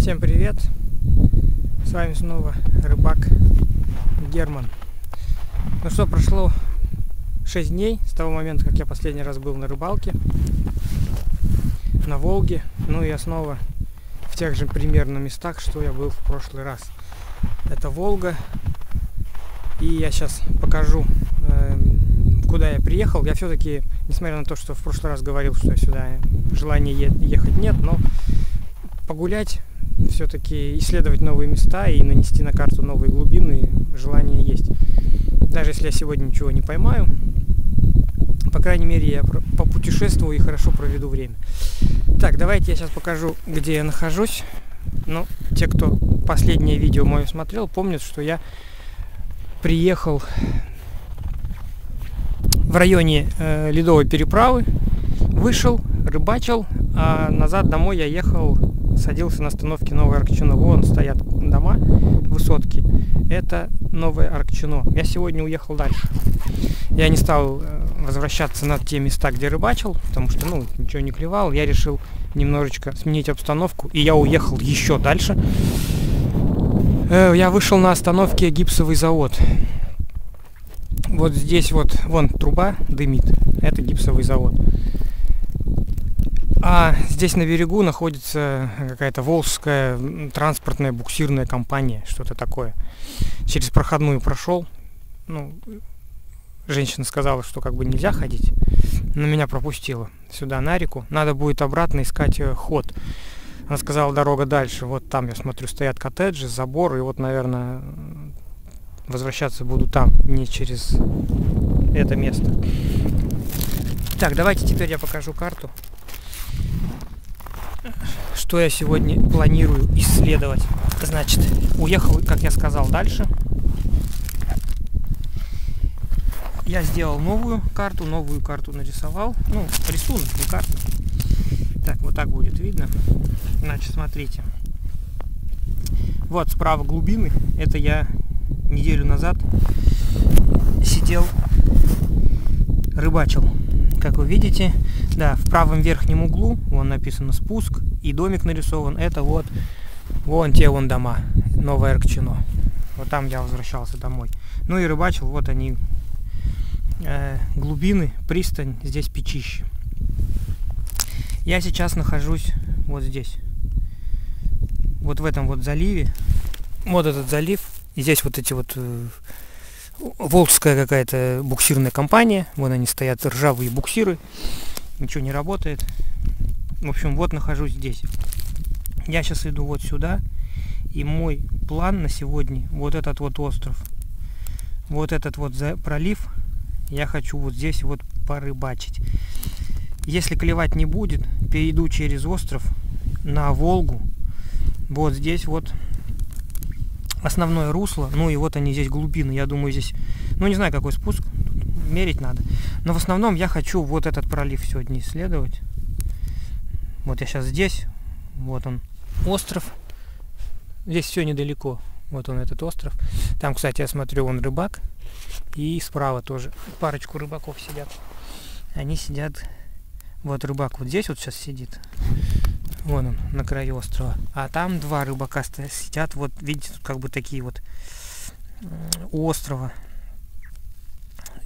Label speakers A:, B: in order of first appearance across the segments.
A: Всем привет! С вами снова рыбак Герман. Ну что, прошло 6 дней с того момента, как я последний раз был на рыбалке на Волге. Ну и я снова в тех же примерно местах, что я был в прошлый раз. Это Волга. И я сейчас покажу, куда я приехал. Я все-таки, несмотря на то, что в прошлый раз говорил, что сюда желания ехать нет, но погулять, все-таки исследовать новые места и нанести на карту новые глубины желание есть. Даже если я сегодня ничего не поймаю, по крайней мере я попутешествую и хорошо проведу время. Так, давайте я сейчас покажу, где я нахожусь. Ну, те, кто последнее видео мое смотрел, помнят, что я приехал в районе Ледовой переправы, вышел, рыбачил, а назад домой я ехал, садился на остановке Новое Аркчино. Вон стоят дома, высотки. Это Новое Аркчино. Я сегодня уехал дальше. Я не стал возвращаться на те места, где рыбачил, потому что, ничего не клевал. Я решил немножечко сменить обстановку, и я уехал еще дальше. Я вышел на остановке Гипсовый завод. Вот здесь вот, вон труба дымит. Это Гипсовый завод. А здесь на берегу находится какая-то волжская транспортная буксирная компания, что-то такое. Через проходную прошел. Женщина сказала, что как бы нельзя ходить, но меня пропустила сюда на реку. Надо будет обратно искать ход. Она сказала, дорога дальше. Вот там, я смотрю, стоят коттеджи, забор, и вот, наверное, возвращаться буду там, не через это место. Так, давайте теперь я покажу карту. Что я сегодня планирую исследовать. Значит, уехал, как я сказал, дальше. Я сделал новую карту нарисовал. Рисунок, не карта. Так, вот так будет видно. Значит, смотрите. Вот справа глубины. Это я неделю назад сидел, рыбачил. Как вы видите, да, в правом верхнем углу, вон написано спуск, и домик нарисован. Это вот, вон те вон дома, Новое Аркчино. Вот там я возвращался домой. Ну и рыбачил, вот они, глубины, пристань, здесь Печище. Я сейчас нахожусь вот здесь, вот в этом вот заливе. Вот этот залив, и здесь вот эти вот волжская какая-то буксирная компания. Вон они стоят, ржавые буксиры. Ничего не работает. В общем, вот нахожусь здесь. Я сейчас иду вот сюда. И мой план на сегодня, вот этот вот остров, вот этот вот пролив, я хочу вот здесь вот порыбачить. Если клевать не будет, перейду через остров на Волгу. Вот здесь вот основное русло, и вот они здесь глубины. Я думаю, здесь, не знаю, какой спуск, мерить надо. Но в основном я хочу вот этот пролив сегодня исследовать. Вот я сейчас здесь, вот он, остров. Здесь все недалеко. Вот он, этот остров. Там, кстати, я смотрю, вон рыбак. И справа тоже парочку рыбаков сидят. Они сидят, вот рыбак вот здесь вот сейчас сидит. Вон он, на краю острова. А там два рыбака сидят, вот видите, тут как бы такие вот у острова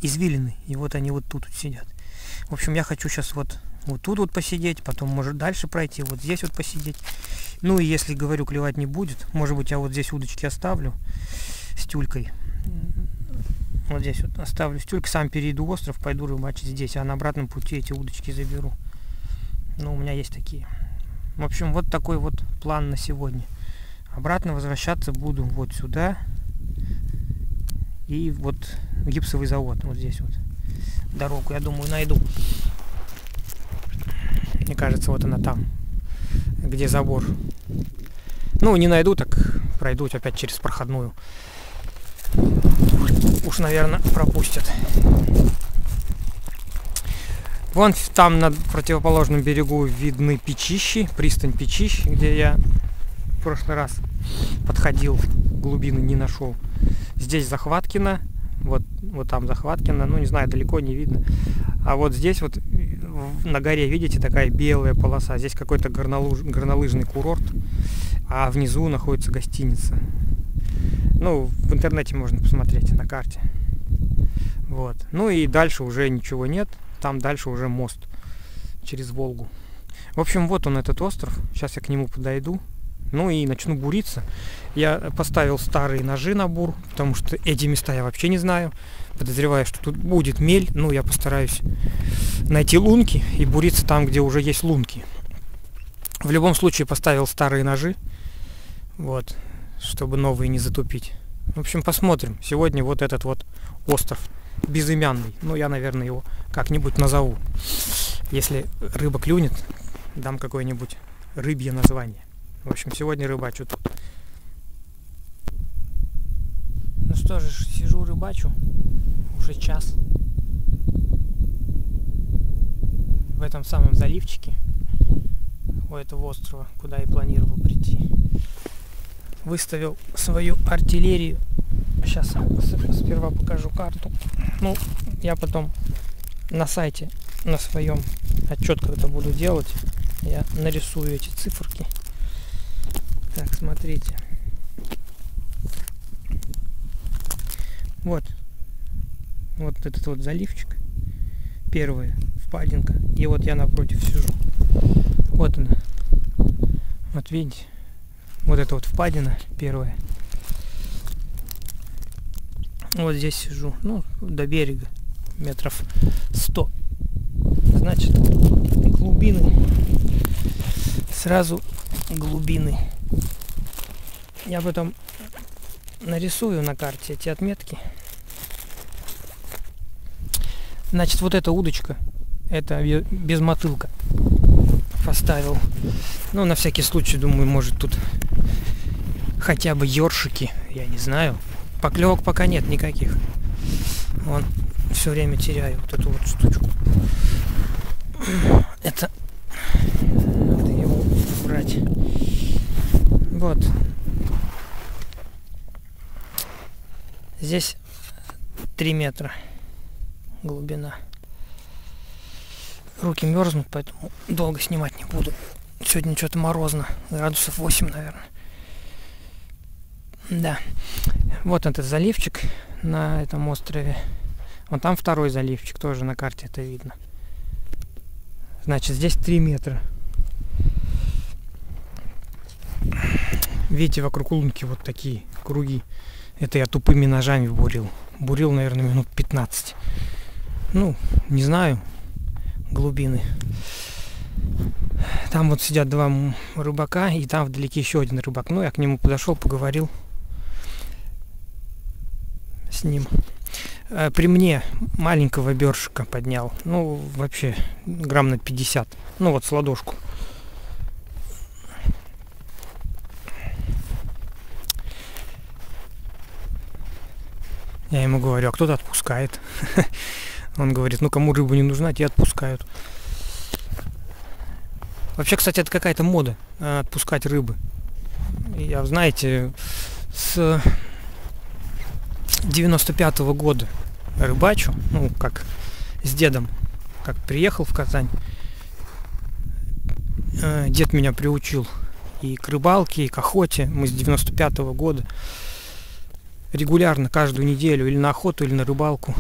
A: извилины. И вот они вот тут вот сидят. В общем, я хочу сейчас вот тут вот посидеть, потом, может, дальше пройти, вот здесь вот посидеть. Ну и если, говорю, клевать не будет, может быть, я вот здесь удочки оставлю с тюлькой. Вот здесь вот оставлю с тюлькой, сам перейду остров, пойду рыбачить здесь, а на обратном пути эти удочки заберу. У меня есть такие. В общем, вот такой вот план на сегодня. Обратно возвращаться буду вот сюда. И вот Гипсовый завод. Вот здесь вот. Дорогу, я думаю, найду. Мне кажется, вот она там, где забор. Не найду, так пройду опять через проходную. Уж, наверное, пропустят. Вон там на противоположном берегу видны Печищи, пристань Печищ, где я в прошлый раз подходил, глубины не нашел. Здесь Захваткино, вот там Захваткино, не знаю, далеко не видно. А вот здесь вот на горе, видите, такая белая полоса. Здесь какой-то горнолыжный курорт. а внизу находится гостиница. Ну, в интернете можно посмотреть на карте. Вот. Ну и дальше уже ничего нет. Там дальше уже мост через Волгу. В общем, вот он, этот остров. Сейчас я к нему подойду. Ну и начну буриться. Я поставил старые ножи на бур, потому что эти места я вообще не знаю. Подозреваю, что тут будет мель. Ну, я постараюсь найти лунки и буриться там, где уже есть лунки. В любом случае поставил старые ножи. Вот. Чтобы новые не затупить. В общем, посмотрим. Сегодня вот этот вот остров безымянный. Ну, я, наверное, его как-нибудь назову. Если рыба клюнет, дам какое-нибудь рыбье название. В общем, сегодня рыбачу тут. Ну что же, сижу рыбачу. Уже час. В этом самом заливчике. У этого острова, куда я планировал прийти. Выставил свою артиллерию. Сейчас сперва покажу карту. Ну, я потом на сайте, на своем отчет, когда буду делать, я нарисую эти циферки. Так, смотрите. Вот. Вот этот вот заливчик. Первая впадинка. И вот я напротив сижу. Вот она. Вот видите? Вот это вот впадина первая. Вот здесь сижу. Ну, до берега. Метров 100. Значит, глубины. Сразу глубины. Я потом нарисую на карте эти отметки. Значит, вот эта удочка. Это без мотылка. Поставил. Ну, на всякий случай, думаю, может тут хотя бы ёршики. Я не знаю. Поклевок пока нет никаких. Вон, все время теряю вот эту вот штучку. Это надо его брать. Вот. Здесь 3 метра глубина. Руки мерзнут, поэтому долго снимать не буду. Сегодня что-то морозно. Градусов 8, наверное. Да. Вот этот заливчик на этом острове. Вон там второй заливчик, тоже на карте это видно. Значит, здесь 3 метра. Видите, вокруг лунки вот такие круги. Это я тупыми ножами бурил. Бурил, наверное, минут 15. Ну, не знаю. Глубины. Там вот сидят 2 рыбака, и там вдалеке еще один рыбак. Ну, я к нему подошел, поговорил с ним. При мне маленького бёршика поднял. Ну, вообще, грамм на 50. Ну, вот с ладошку. Я ему говорю, а кто-то отпускает. Он говорит, ну, кому рыба не нужна, те отпускают. Вообще, кстати, это какая-то мода, отпускать рыбы. Я, знаете, с 95-го года рыбачу, ну, как с дедом, как приехал в Казань. Дед меня приучил и к рыбалке, и к охоте. Мы с 95-го года регулярно, каждую неделю, или на охоту, или на рыбалку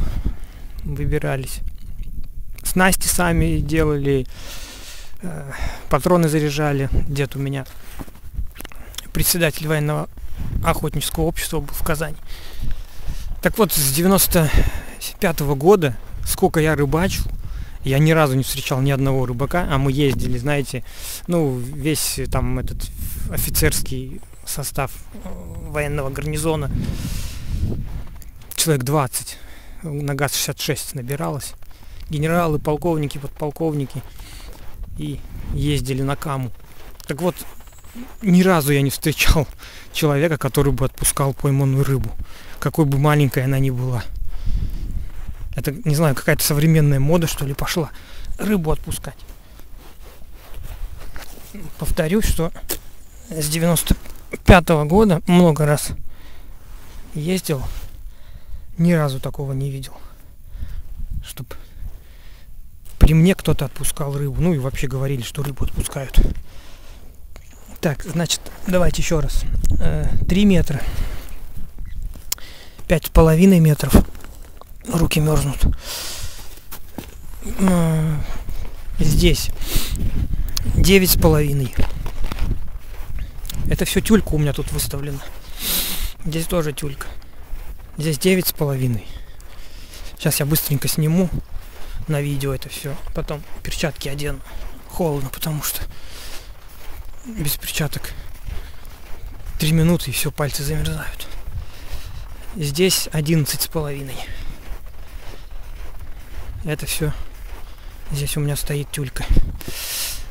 A: выбирались. Снасти сами делали, патроны заряжали. Дед у меня председатель военного охотнического общества был в Казани. Так вот, с 95-го года, сколько я рыбачил, я ни разу не встречал ни одного рыбака, а мы ездили, знаете, ну, весь там этот офицерский состав военного гарнизона, человек 20 на ГАЗ-66 набиралось. Генералы, полковники, подполковники, и ездили на Каму. Так вот, ни разу я не встречал человека, который бы отпускал пойманную рыбу, какой бы маленькой она ни была. Это, не знаю, какая-то современная мода, что ли, пошла рыбу отпускать. Повторюсь, что с 95-го года много раз ездил, ни разу такого не видел, чтоб при мне кто-то отпускал рыбу. Ну и вообще говорили, что рыбу отпускают. Так, значит, давайте еще раз. 3 метра. 5,5 метров. Руки мерзнут. Здесь 9,5. Это все тюлька у меня тут выставлена. Здесь тоже тюлька. Здесь 9,5. Сейчас я быстренько сниму на видео это все. Потом перчатки одену. Холодно, потому что без перчаток 3 минуты и все, пальцы замерзают. Здесь 11,5. Это все. Здесь у меня стоит тюлька.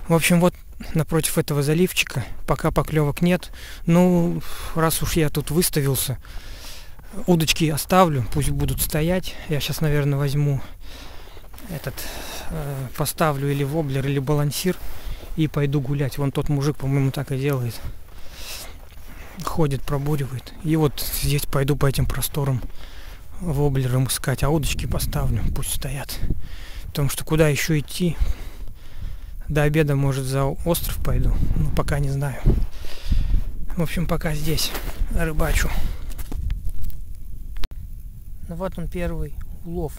A: В общем, вот напротив этого заливчика пока поклевок нет. Ну, раз уж я тут выставился, удочки оставлю, пусть будут стоять. Я сейчас, наверное, возьму поставлю или воблер, или балансир и пойду гулять. Вон тот мужик, по-моему, так и делает. Ходит, пробуривает. И вот здесь пойду по этим просторам воблером искать, а удочки поставлю, пусть стоят. Потому что куда еще идти? До обеда, может, за остров пойду. Но пока не знаю. В общем, пока здесь рыбачу. Ну, вот он, первый улов.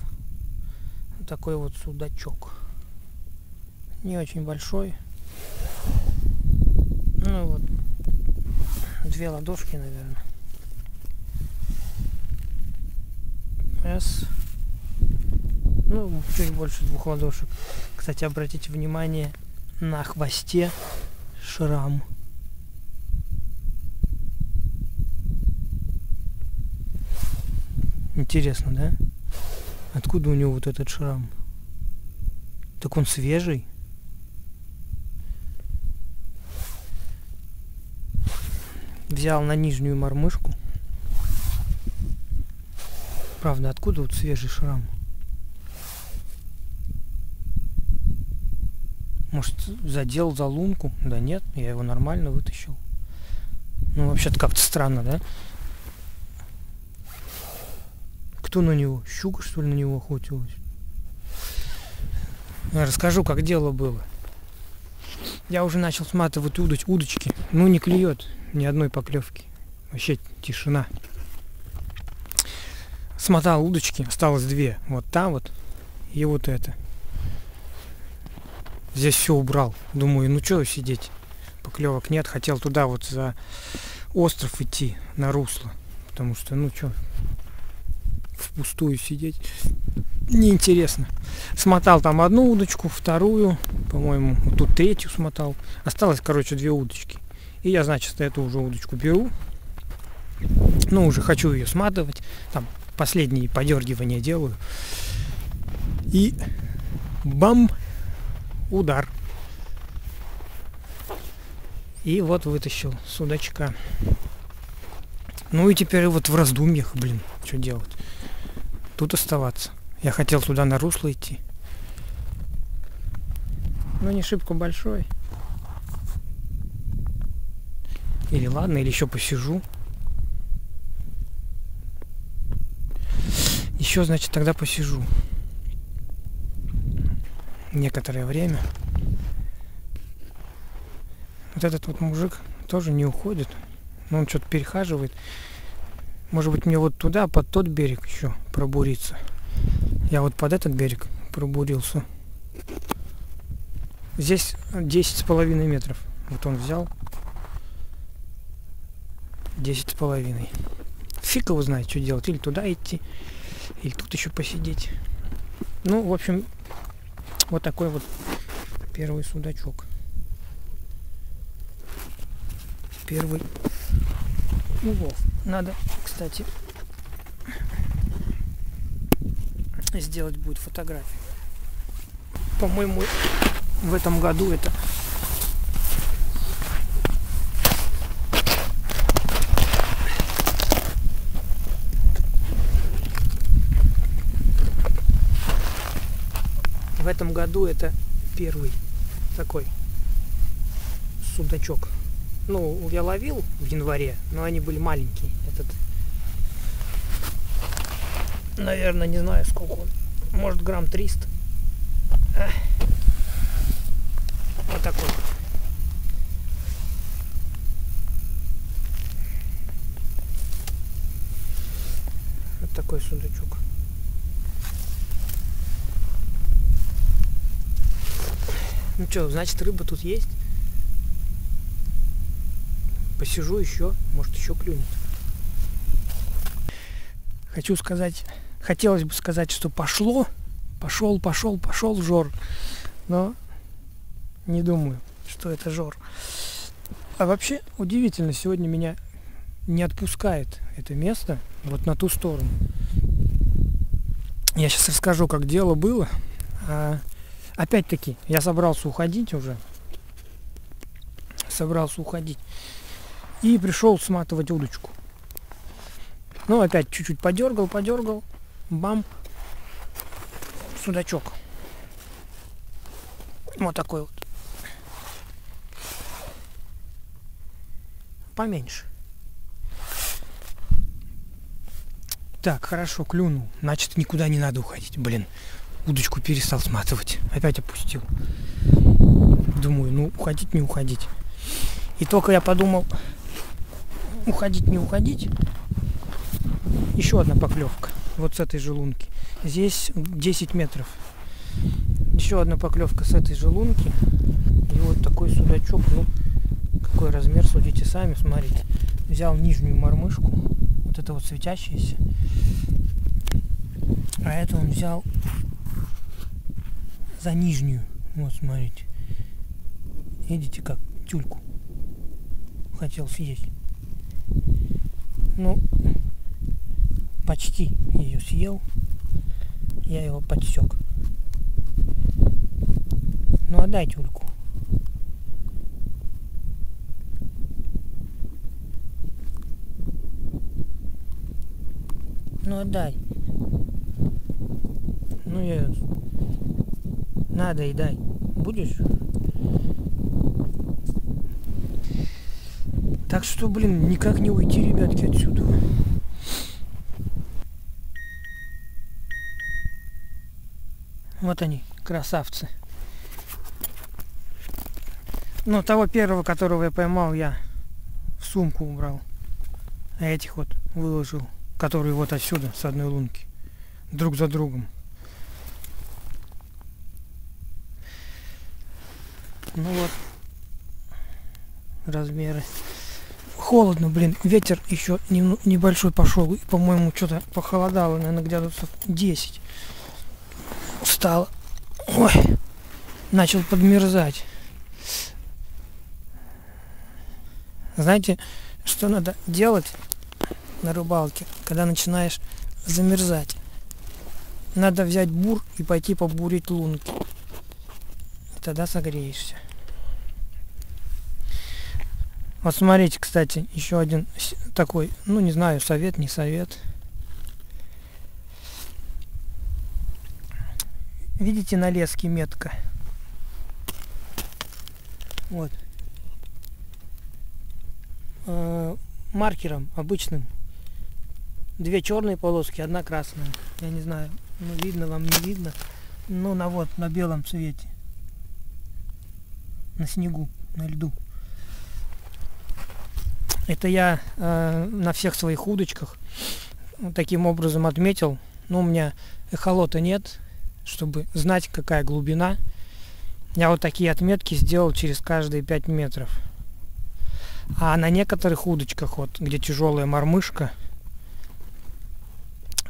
A: Вот такой вот судачок. Не очень большой. Ну вот. 2 ладошки, наверное. Раз. Ну, чуть больше 2 ладошек. Кстати, обратите внимание, на хвосте шрам. Интересно, да? Откуда у него вот этот шрам? Так он свежий? Взял на нижнюю мормышку. Правда, откуда вот свежий шрам? Может, задел за лунку? Да нет, я его нормально вытащил. Ну, вообще-то как-то странно, да? Кто на него? Щука, что ли, на него охотилась? Я расскажу, как дело было. Я уже начал сматывать удочки. Ну, не клюет ни одной поклевки. Вообще тишина. Смотал удочки, осталось 2. Вот та вот и вот эта. Здесь все убрал. Думаю, ну что сидеть? Поклевок нет. Хотел туда вот за остров идти, на русло. Потому что, ну что, впустую сидеть неинтересно. Смотал там 1 удочку, 2, по-моему, вот тут 3 смотал. Осталось, короче, 2 удочки. И я, значит, эту уже удочку беру. Ну, уже хочу ее сматывать. Там последние подергивания делаю. И бам! Удар. И вот вытащил судачка. Ну и теперь вот в раздумьях, блин, что делать? Тут оставаться. Я хотел туда на русло идти. Но не шибко большой. Или ладно, или еще посижу. Еще, значит, тогда посижу. Некоторое время. Вот этот вот мужик тоже не уходит. Но он что-то перехаживает. Может быть, мне вот туда, под тот берег еще пробуриться. Я вот под этот берег пробурился. Здесь 10,5 метров. Вот он взял. 10,5. Фиг его знает, что делать. Или туда идти, или тут еще посидеть. Ну, в общем, вот такой вот первый судачок. Первый улов. Надо, кстати, сделать будет фотографию. По-моему, в этом году это первый такой судачок. Ну, я ловил в январе, но они были маленькие. Этот, наверное, не знаю сколько он. Может, грамм 300. Вот такой. такой сундучок. Ну что, значит, рыба тут есть. Посижу еще, может, еще клюнет. Хочу сказать, хотелось бы сказать, что пошел жор. Но не думаю, что это жор. А вообще, удивительно, сегодня меня не отпускает это место вот на ту сторону. Я сейчас расскажу, как дело было. Опять-таки, я собрался уходить уже. И пришел сматывать удочку. Ну, опять чуть-чуть подергал. Бам. Судачок. Вот такой вот. Поменьше. Так, хорошо, клюнул. Значит, никуда не надо уходить. Блин, удочку перестал сматывать. Опять опустил. Думаю, ну, уходить, не уходить. И только я подумал, уходить, не уходить. Еще одна поклевка. Вот с этой же лунки. Здесь 10 метров. Еще одна поклевка с этой же лунки. И вот такой судачок. Ну, какой размер, судите сами, смотрите. Взял нижнюю мормышку. Вот это вот светящаяся. А это он взял за нижнюю. Вот, смотрите. Видите, как тюльку хотел съесть. Ну, почти ее съел. Я его подсек. Ну, отдай тюльку. Ну, отдай. Ну, я... Надо и дай. Будешь? Так что, блин, никак не уйти, ребятки, отсюда. Вот они, красавцы. Но того первого, которого я поймал, я в сумку убрал. А этих вот выложил, которые вот отсюда, с одной лунки. Друг за другом. Ну вот. Размеры. Холодно, блин. Ветер еще небольшой пошел. И, по-моему, что-то похолодало. Наверное, градусов 10. Стало. Ой. Начал подмерзать. Знаете, что надо делать на рыбалке, когда начинаешь замерзать? Надо взять бур и пойти побурить лунки. Тогда согреешься. Вот смотрите, кстати, еще один такой, ну не знаю, совет, не совет. Видите, на леске метка? Вот. Маркером обычным. 2 черные полоски, 1 красная. Я не знаю, ну видно вам, не видно. Ну на белом цвете. На снегу, на льду. Это я на всех своих удочках таким образом отметил. Но у меня эхолота нет, чтобы знать, какая глубина. Я вот такие отметки сделал через каждые 5 метров. А на некоторых удочках, вот, где тяжелая мормышка,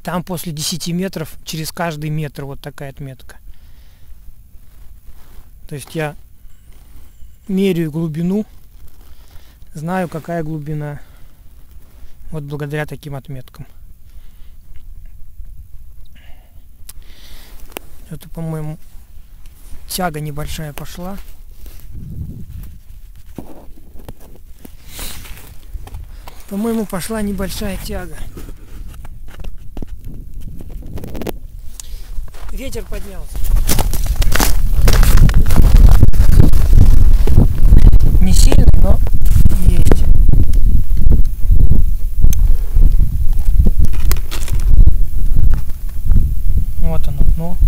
A: там после 10 метров через каждый метр вот такая отметка. То есть я меряю глубину, знаю, какая глубина. Вот благодаря таким отметкам. Это, по-моему, тяга небольшая пошла. По-моему, пошла небольшая тяга. Ветер поднялся. Не сильный, но есть. Вот оно, дно.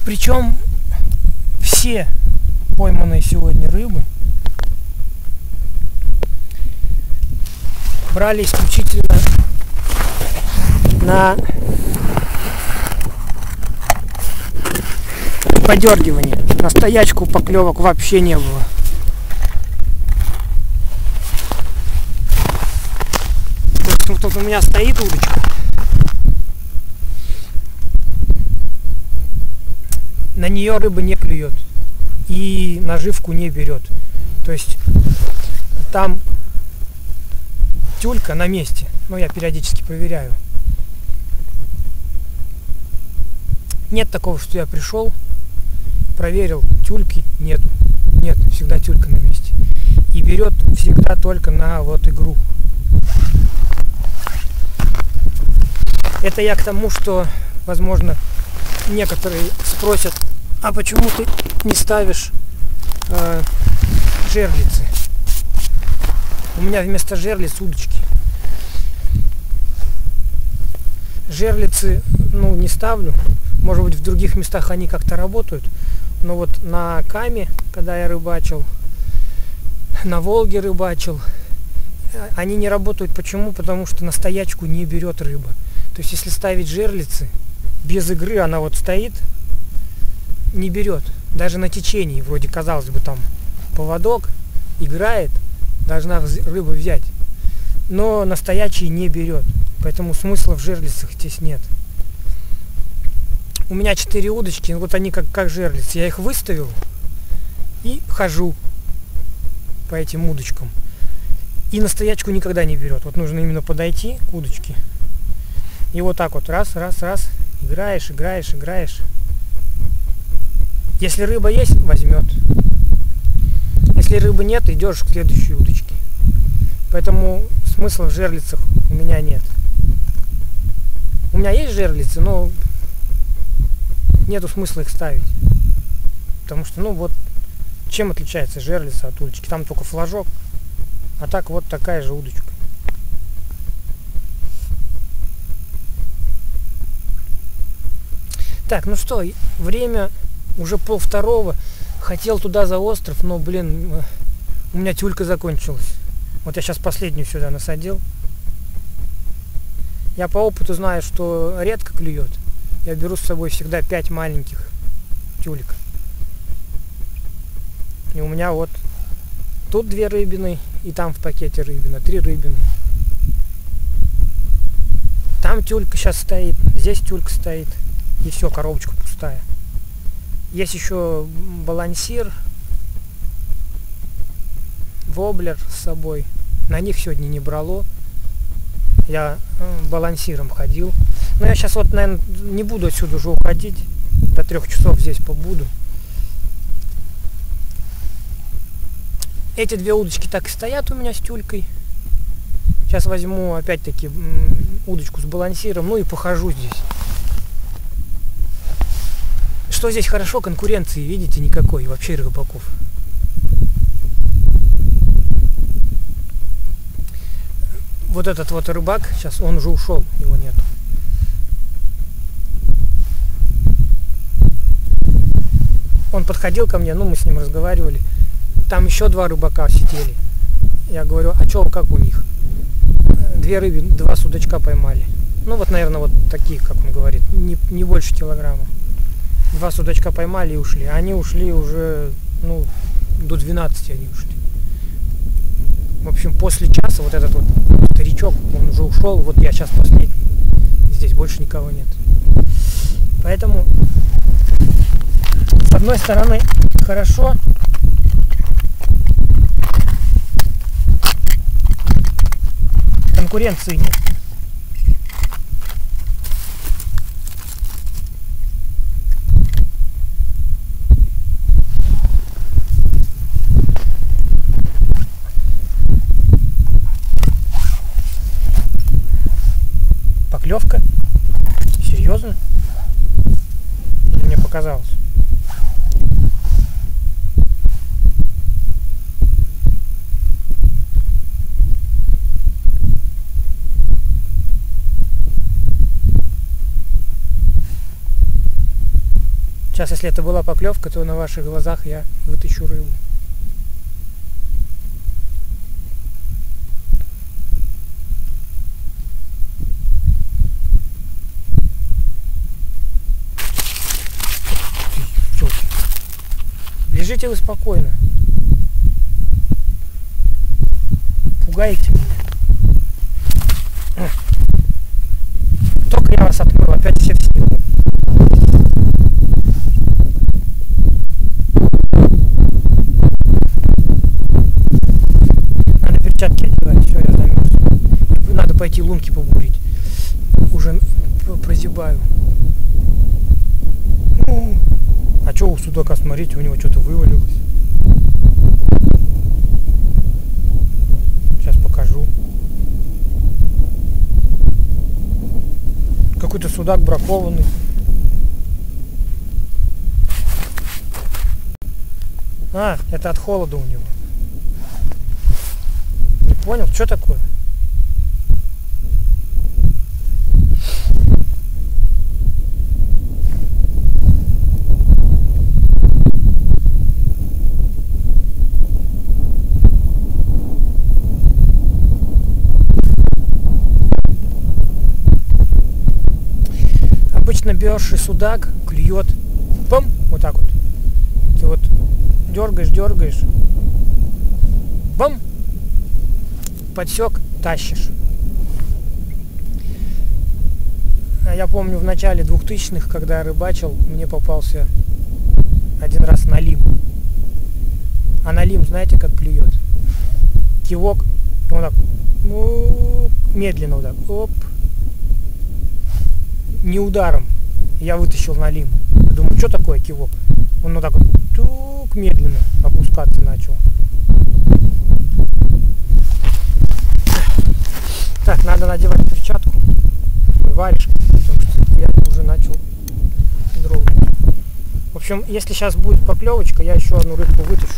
A: Причем все пойманные сегодня рыбы брали исключительно на подергивание. На стоячку поклевок вообще не было. Тут у меня стоит удочка. На нее рыба не клюет и наживку не берет. То есть там тюлька на месте. Но я периодически проверяю. Нет такого, что я пришел, проверил, тюльки нету. Нет, всегда тюлька на месте. И берет всегда только на вот игру. Это я к тому, что, возможно, некоторые спросят, а почему ты не ставишь жерлицы? У меня вместо жерлиц удочки. Жерлицы, не ставлю. Может быть, в других местах они как-то работают. Но вот на Каме, когда я рыбачил, на Волге рыбачил, они не работают. Почему? Потому что на стоячку не берет рыба. То есть, если ставить жерлицы, без игры она вот стоит, не берет. Даже на течении, вроде, казалось бы, там поводок играет, должна рыба взять. Но на стоячий не берет. Поэтому смысла в жерлицах здесь нет. У меня 4 удочки, вот они как жерлицы. Я их выставил и хожу по этим удочкам. И на стоячку никогда не берет. Вот нужно именно подойти к удочке. И вот так вот раз. Играешь. Если рыба есть, возьмет. Если рыбы нет, идешь к следующей удочке. Поэтому смысла в жерлицах у меня нет. У меня есть жерлицы, но нету смысла их ставить. Потому что, чем отличается жерлица от удочки? Там только флажок, а так вот такая же удочка. Так, время уже 1:30. Хотел туда за остров, но, у меня тюлька закончилась. Вот я сейчас последнюю сюда насадил. Я по опыту знаю, что редко клюет. Я беру с собой всегда 5 маленьких тюлек. И у меня вот тут 2 рыбины, и там в пакете рыбина, 3 рыбины. Там тюлька сейчас стоит, здесь тюлька стоит. И все, коробочка пустая. Есть еще балансир, воблер с собой. На них сегодня не брало. Я балансиром ходил. Но я сейчас наверное, не буду отсюда уже уходить. До 3 часов здесь побуду. Эти 2 удочки так и стоят у меня с тюлькой. Сейчас возьму опять-таки удочку с балансиром, и похожу здесь. Что здесь хорошо, конкуренции, видите, никакой вообще рыбаков. Вот этот вот рыбак, сейчас он уже ушел, его нету. Он подходил ко мне, мы с ним разговаривали. Там еще 2 рыбака сидели. Я говорю, а что, как у них? 2 рыбы, 2 судачка поймали. Наверное, вот такие, как он говорит, не больше килограмма. 2 судачка поймали и ушли. Они ушли уже, до 12 они ушли. В общем, после часа вот этот вот старичок, он уже ушел. Вот я сейчас последний. Здесь больше никого нет. Поэтому, с одной стороны, хорошо. Конкуренции нет. Поклевка? Серьезно? Или мне показалось? Сейчас, если это была поклевка, то на ваших глазах я вытащу рыбу. Лежите вы спокойно. Пугаете меня. Только я вас отмыл, опять всех сниму. Надо перчатки одевать, все, я замерз. Надо пойти лунки побурить. Уже прозябаю. А что у судака, смотрите, у него что-то вывалилось. Сейчас покажу. Какой-то судак бракованный. А, это от холода у него. Не понял, что такое? Обычно берешь и судак, клюет, пам, вот так вот. Ты вот дергаешь, бам, подсек, тащишь. А я помню в начале 2000-х, когда я рыбачил, мне попался один раз налим. А налим, знаете, как клюет? Кивок, и он так, медленно вот так, оп. Не ударом. Я вытащил налим. Думаю, что такое кивок? Он вот так вот тук, медленно опускаться начал. Так, надо надевать перчатку и варежку, потому что я уже начал дрогнуть. В общем, если сейчас будет поклевочка, я еще одну рыбку вытащу.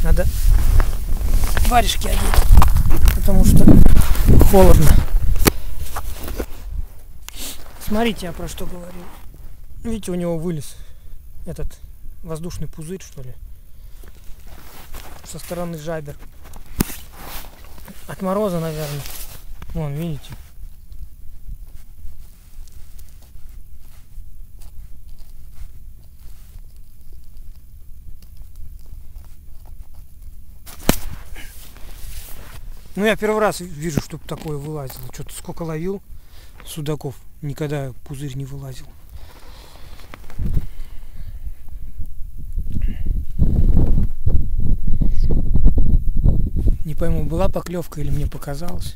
A: Надо варежки одеть, потому что холодно. Смотрите, я про что говорил. Видите, у него вылез этот воздушный пузырь, что ли, со стороны жабер. От мороза, наверное. Вон, видите. Ну, я первый раз вижу, чтобы такое вылазило. Что-то сколько ловил судаков, никогда пузырь не вылазил. Не пойму, была поклевка или мне показалось.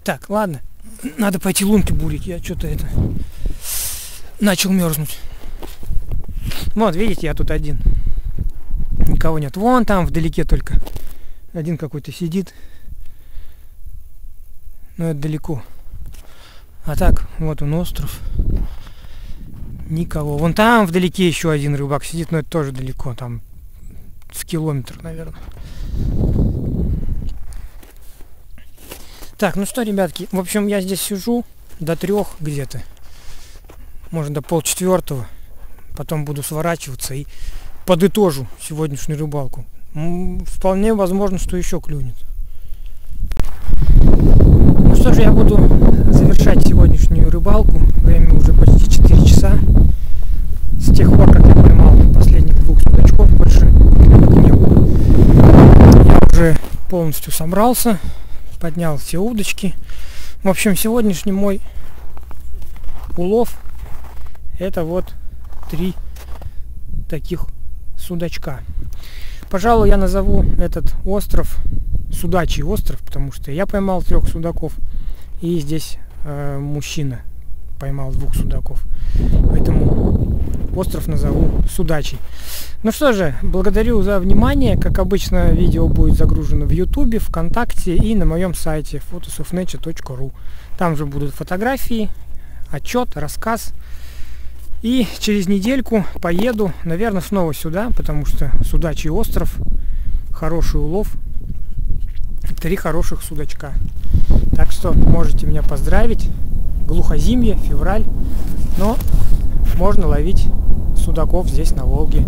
A: Так, ладно. Надо пойти лунки бурить. Я что-то это начал мерзнуть. Вот, видите, я тут один. Никого нет. Вон там вдалеке только один какой-то сидит. Но это далеко. А так, вот он остров. Никого. Вон там вдалеке еще один рыбак сидит, но это тоже далеко. Там с километр, наверное. Так, ну что, ребятки. В общем, я здесь сижу до 3 где-то. Может, до 3:30. Потом буду сворачиваться и подытожу сегодняшнюю рыбалку. Вполне возможно, что еще клюнет. Ну что же, я буду завершать сегодняшнюю рыбалку. Время уже почти 4 часа. С тех пор, как я поймал последних 2 судачков, больше клювок не было. Я уже полностью собрался, поднял все удочки. В общем, сегодняшний мой улов — это вот 3 таких судачка. Пожалуй, я назову этот остров Судачий остров, потому что я поймал 3 судаков, и здесь мужчина поймал 2 судаков. Поэтому остров назову Судачий. Ну что же, благодарю за внимание. Как обычно, видео будет загружено в YouTube, ВКонтакте и на моем сайте photosofnature.ru. Там же будут фотографии, отчет, рассказ. И через недельку поеду, наверное, снова сюда, потому что Судачий остров, хороший улов. 3 хороших судачка. Так что можете меня поздравить. Глухозимье, февраль. Но можно ловить судаков здесь на Волге.